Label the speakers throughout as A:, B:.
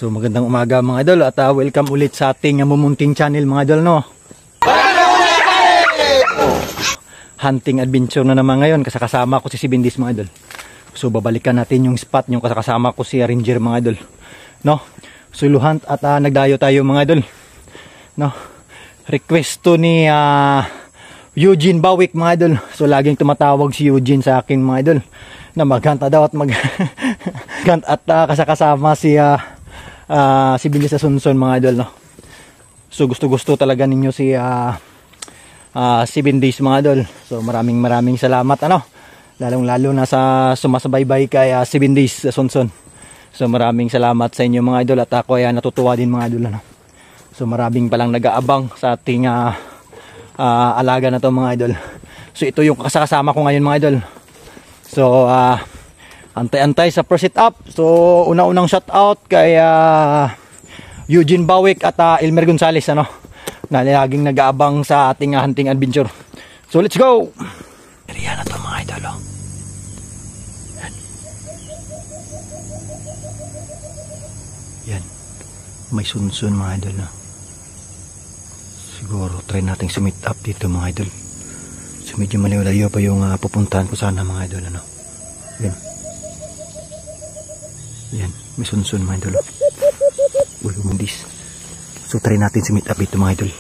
A: So magandang umaga mga idol at welcome ulit sa ating mumunting channel mga idol, no. Hunting adventure na naman ngayon, kasama ko si Sibindis mga idol. So babalikan natin yung spot, yung kasama ko si Ranger mga idol, no. Solo hunt at nagdayo tayo mga idol, no. Request to ni Eugene Bawick mga idol. So laging tumatawag si Eugene sa akin mga idol na maghanta daw at at kasama si Sibindis sa Sunsun mga idol, no. So gusto talaga ninyo si Sibindis mga idol. So maraming salamat, ano, lalong na sa sumasabaybay kay Sibindis sa Sunsun. So maraming salamat sa inyo mga idol at ako ay natutuwa din mga idol, ano. So maraming palang nag-aabang sa ating alaga na to mga idol. So ito yung kasama ko ngayon mga idol. So antay-antay sa first sit up. So una-unang shout out kay Eugene Bawick at Elmer Gonzales, ano, na laging nag-aabang sa ating hunting adventure. So let's go. Area na to mga idol, oh. Yan, may sunsun mga idol, no? Siguro try natin sumit up dito mga idol. So medyo malayo pa yung pupuntahan ko sana mga idol, ano. Yan, yan, may sunsun mga idol, uy, umundis. So try natin sumit up dito mga idol.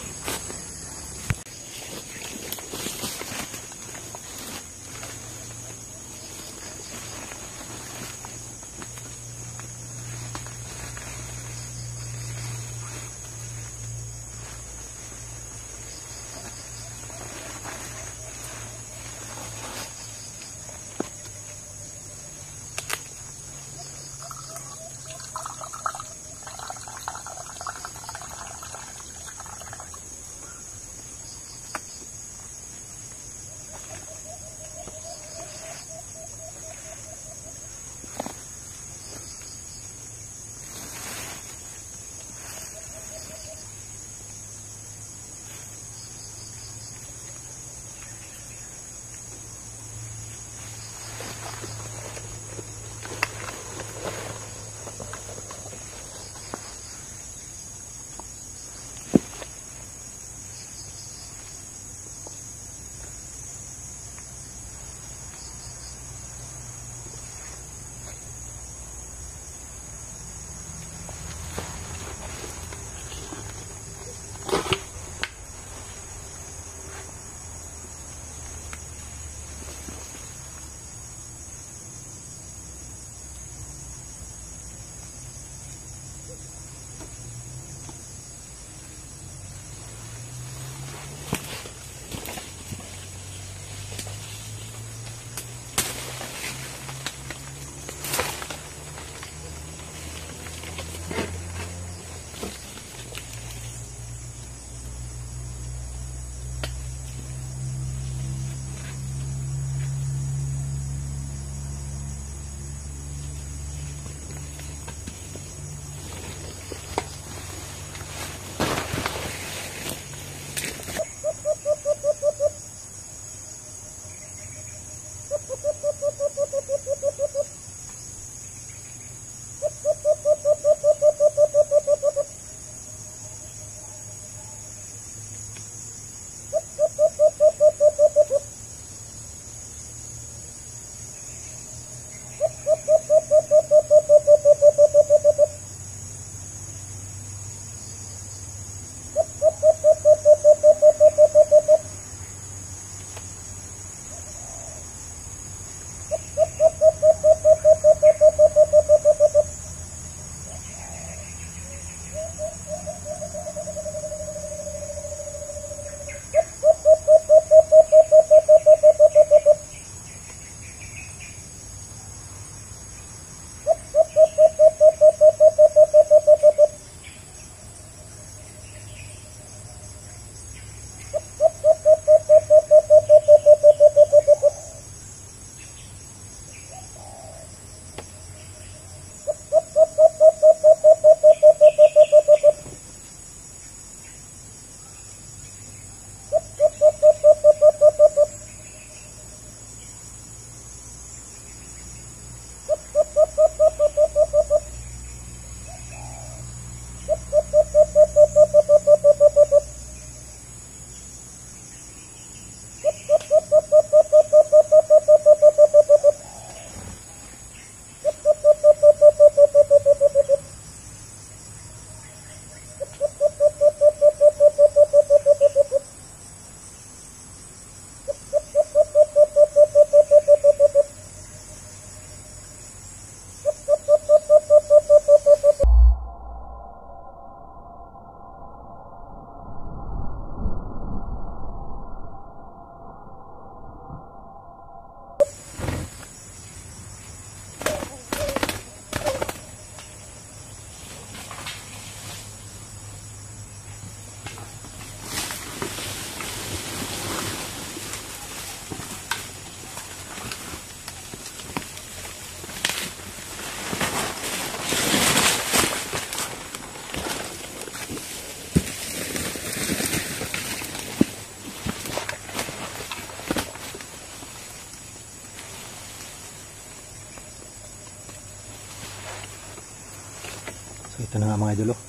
A: Ito na nga mga idol, oh.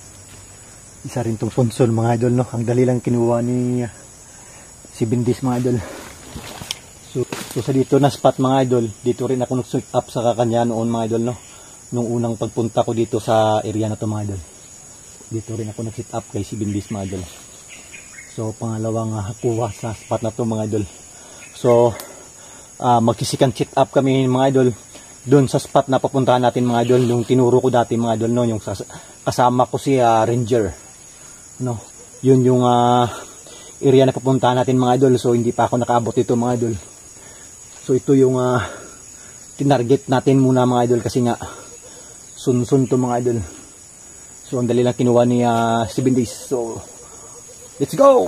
A: Isa rin tong sponsor mga idol, no. Ang dali lang kinuha ni si Bindis mga idol. So sa dito na spot mga idol, dito rin ako nag-set up sa kanya noon mga idol, no. Nung unang pagpunta ko dito sa area na to mga idol. Dito rin ako nag-set up kay si Bindis mga idol. So pangalawang kuha sa spot na to mga idol. So magsisikang set up kami mga idol doon sa spot na papuntahan natin mga idol, yung tinuro ko dati mga idol, no, yung kasama ko si Ranger, no, yun yung area na papuntahan natin mga idol. So hindi pa ako nakaabot dito mga idol. So ito yung tinarget natin muna mga idol, kasi nga sun to mga idol. So ang dali lang kinuha ni 7 days. So let's go.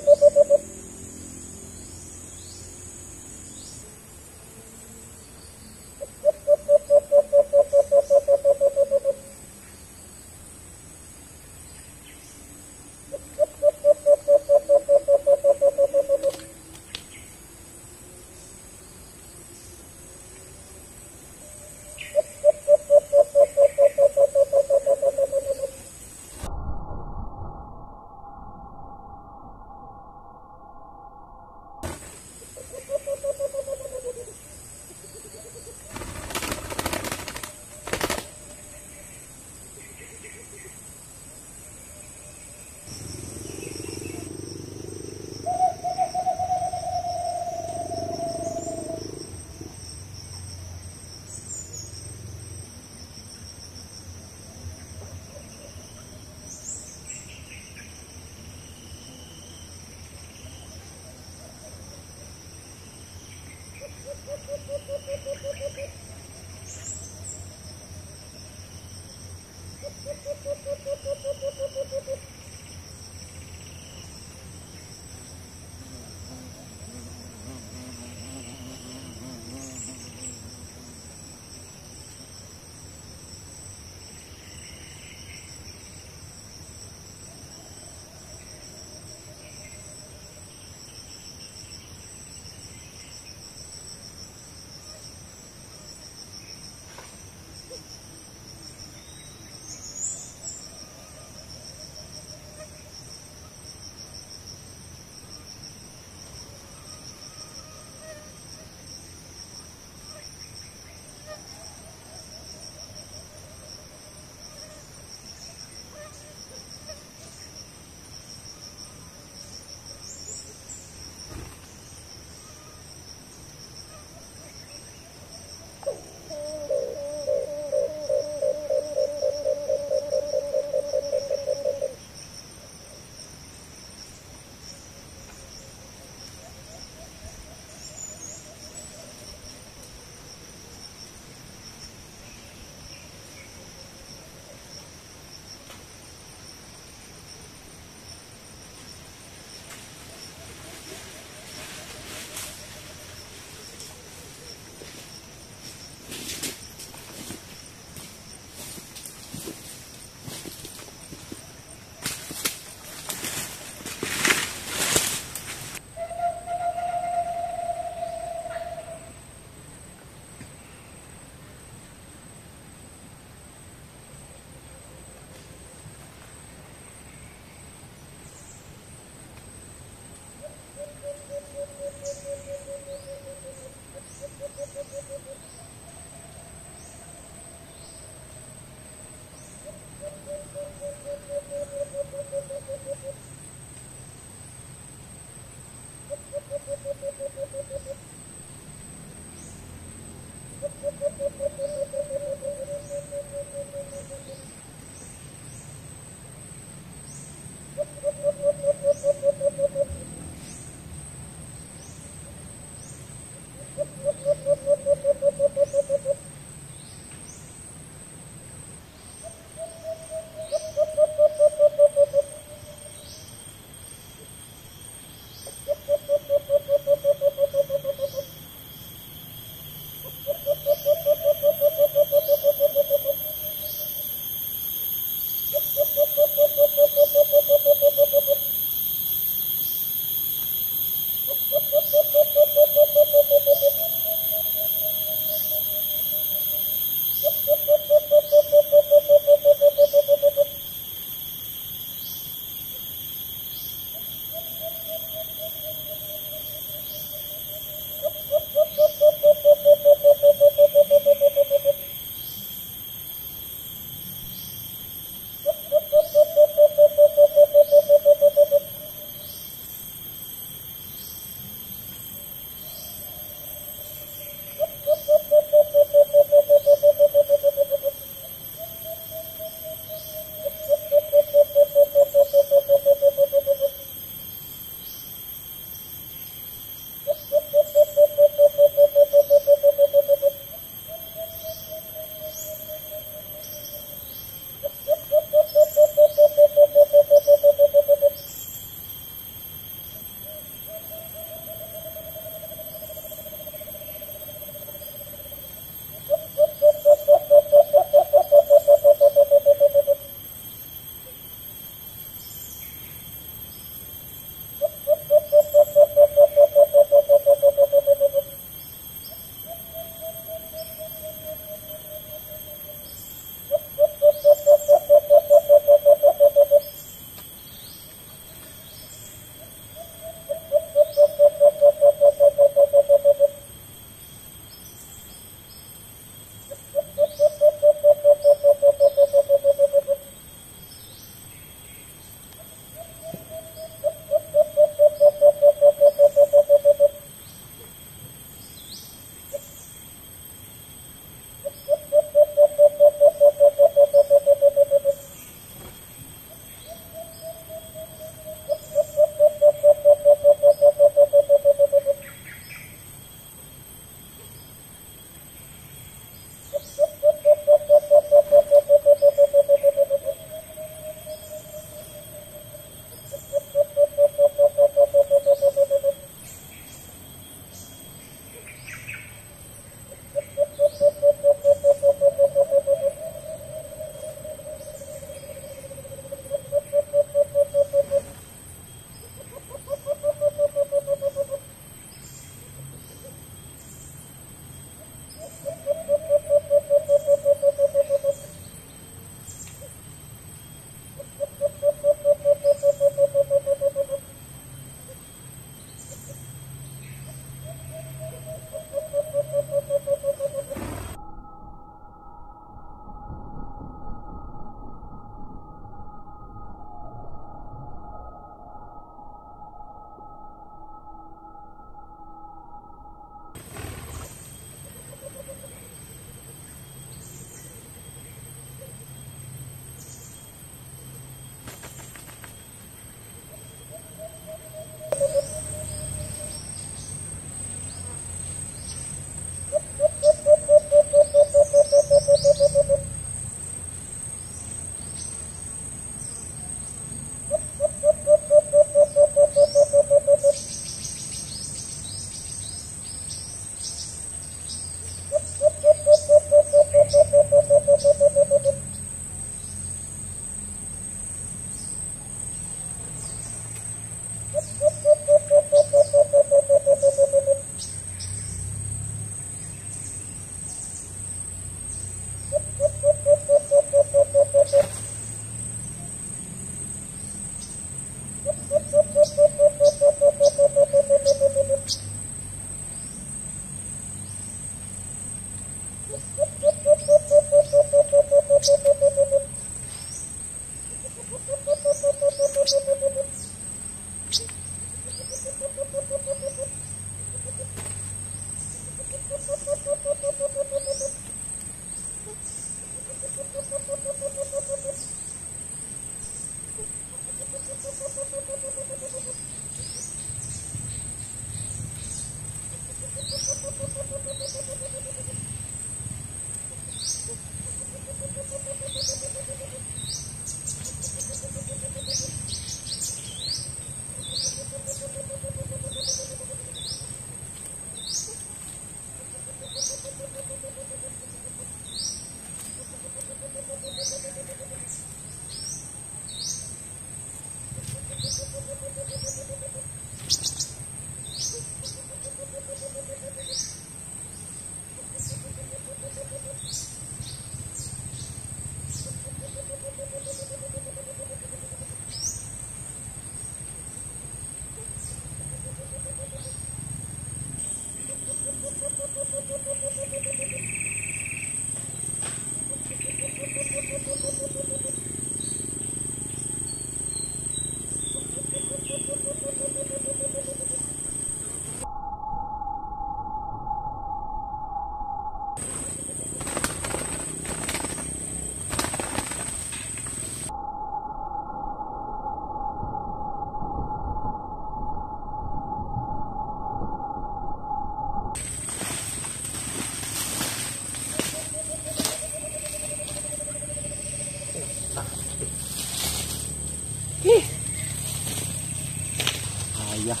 A: Ayan.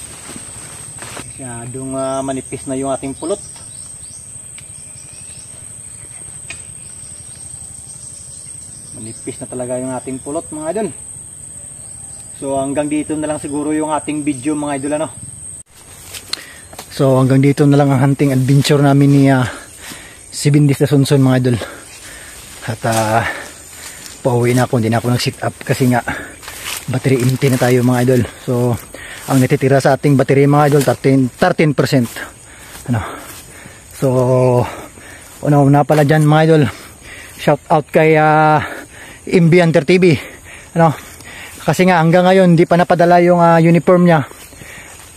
A: Masyadong manipis na yung ating pulot. Manipis na talaga yung ating pulot mga idol. So hanggang dito na lang siguro yung ating video mga idol ano. So hanggang dito na lang ang hunting adventure namin ni 7 days na sunsun mga idol. At pauwi na ako, hindi na ako nag-sit up kasi nga battery empty na tayo mga idol. So ang natitira sa ating battery mga idol 13%. Ano? So una pala dyan mga idol. Shout out kay MB Hunter TV. Ano? Kasi nga hanggang ngayon hindi pa napadala yung uniform niya.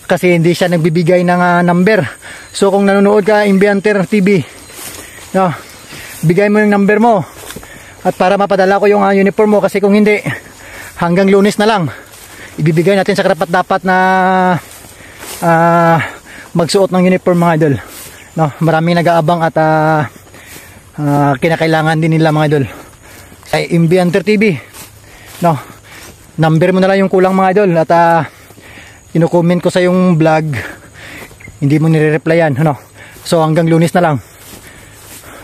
A: Kasi hindi siya nagbibigay ng number. So kung nanonood ka MB Hunter TV, no, bigay mo yung number mo. At para mapadala ko yung uniform mo, kasi kung hindi, hanggang Lunes na lang ibibigay natin sa karapat-dapat na magsuot ng uniform mga idol. No, maraming nag-aabang at kinakailangan din nila mga idol. Ay MB Hunter TV, no, number mo na lang yung kulang mga idol. At ino-comment ko sa yung vlog, hindi mo nire-replyan, ano. So hanggang Lunes na lang,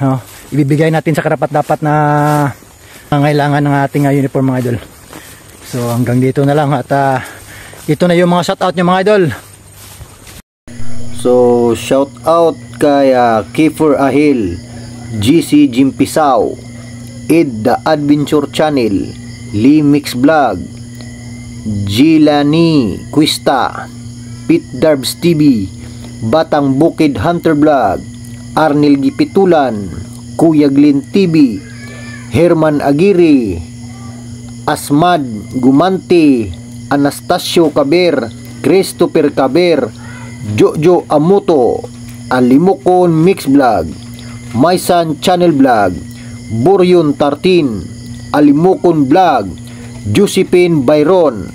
A: no, ibibigay natin sa karapat-dapat na kailangan ng ating uniform mga idol. So hanggang dito na lang. At ito na yung mga shoutout nyo mga idol. So shoutout kay Kiefer Ahil, GC Jimpisaw, Ed The Adventure Channel, Lee Mix Vlog, Gilani Quista, Pete Darbs TV, Batang Bukid Hunter Vlog, Arnel Gipitulan, Kuya Glenn TV, Herman Aguirre, Asmad Gumante, Anastasio Caber, Christopher Caber, Jojo Amuto, Alimokon Mix Vlog, Maisan Channel Vlog, Boryon Tartin, Alimokon Vlog, Josephine Byron,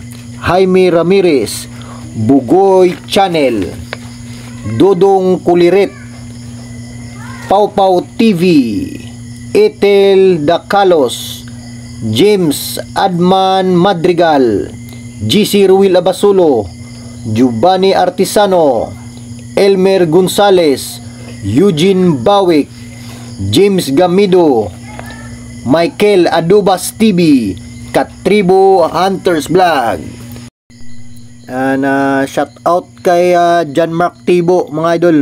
A: Jaime Ramirez, Bugoy Channel, Dodong Kuliret, Pau Pau TV, Etel Dakalos, James Adman Madrigal, GC Ruil Abasulo, Giovanni Artisano, Elmer Gonzales, Eugene Bawick, James Gamido, Michael Adubas TV, Katribo Hunters Vlog. And shout out kay John Mark Tibo mga idol.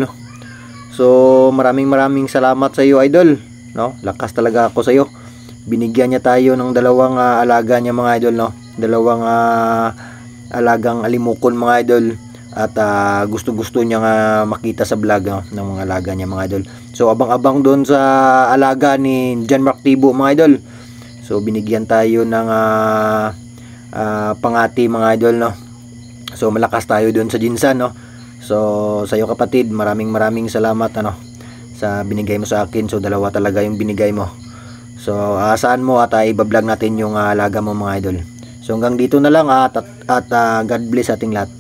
A: So maraming salamat sa iyo idol, no? Lakas talaga ako sa iyo. Binigyan niya tayo ng dalawang alaga niya mga idol, no? Dalawang alagang alimukon mga idol. At gusto niya makita sa vlog, no, ng mga alaga niya mga idol. So abang-abang doon sa alaga ni John Mark Tibo mga idol. So binigyan tayo ng pangati mga idol, no. So malakas tayo doon sa Jinsan, no. So sa iyo kapatid, maraming salamat ano sa binigay mo sa akin. So dalawa talaga yung binigay mo. So saan mo at iba-vlog natin yung alaga mo mga idol. So hanggang dito na lang at God bless ating lahat.